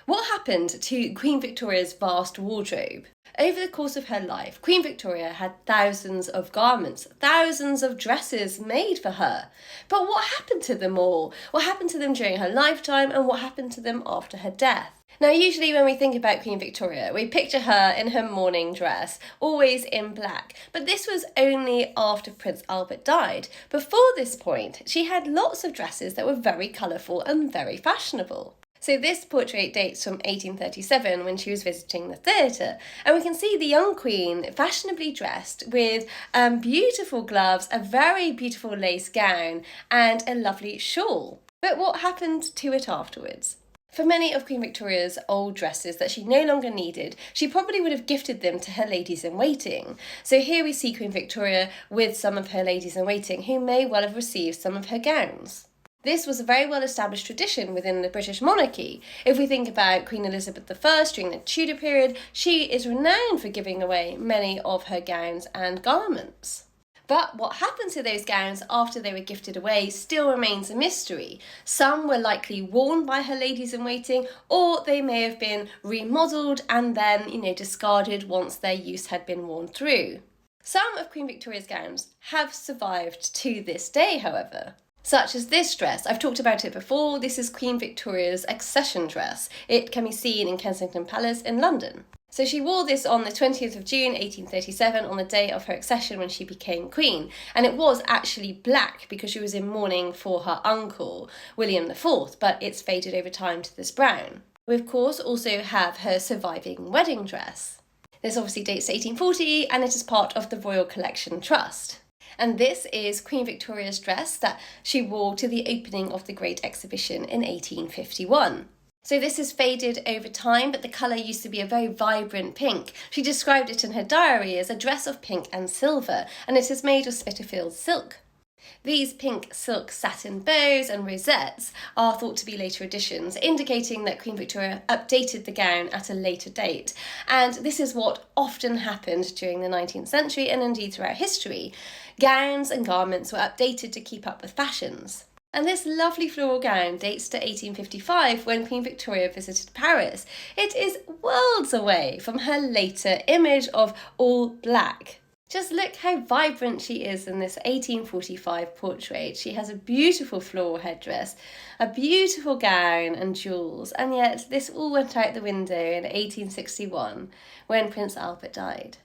What happened to Queen Victoria's vast wardrobe? Over the course of her life, Queen Victoria had thousands of garments, thousands of dresses made for her. But what happened to them all? What happened to them during her lifetime, and what happened to them after her death? Now, usually when we think about Queen Victoria, we picture her in her mourning dress, always in black. But this was only after Prince Albert died. Before this point, she had lots of dresses that were very colourful and very fashionable. So this portrait dates from 1837 when she was visiting the theatre, and we can see the young queen fashionably dressed with beautiful gloves, a very beautiful lace gown and a lovely shawl. But what happened to it afterwards? For many of Queen Victoria's old dresses that she no longer needed, she probably would have gifted them to her ladies-in-waiting. So here we see Queen Victoria with some of her ladies-in-waiting who may well have received some of her gowns. This was a very well-established tradition within the British monarchy. If we think about Queen Elizabeth I during the Tudor period, she is renowned for giving away many of her gowns and garments. But what happened to those gowns after they were gifted away still remains a mystery. Some were likely worn by her ladies-in-waiting, or they may have been remodelled and then, discarded once their use had been worn through. Some of Queen Victoria's gowns have survived to this day, however. Such as this dress. I've talked about it before. This is Queen Victoria's accession dress. It can be seen in Kensington Palace in London. So she wore this on the 20th of June 1837 on the day of her accession when she became queen, and it was actually black because she was in mourning for her uncle, William IV, but it's faded over time to this brown. We of course also have her surviving wedding dress. This obviously dates to 1840 and it is part of the Royal Collection Trust. And this is Queen Victoria's dress that she wore to the opening of the Great Exhibition in 1851. So this is faded over time, but the colour used to be a very vibrant pink. She described it in her diary as a dress of pink and silver, and it is made of Spitalfields silk. These pink silk satin bows and rosettes are thought to be later additions, indicating that Queen Victoria updated the gown at a later date. And this is what often happened during the 19th century and indeed throughout history. Gowns and garments were updated to keep up with fashions. And this lovely floral gown dates to 1855 when Queen Victoria visited Paris. It is worlds away from her later image of all black. Just look how vibrant she is in this 1845 portrait. She has a beautiful floral headdress, a beautiful gown and jewels, and yet this all went out the window in 1861 when Prince Albert died.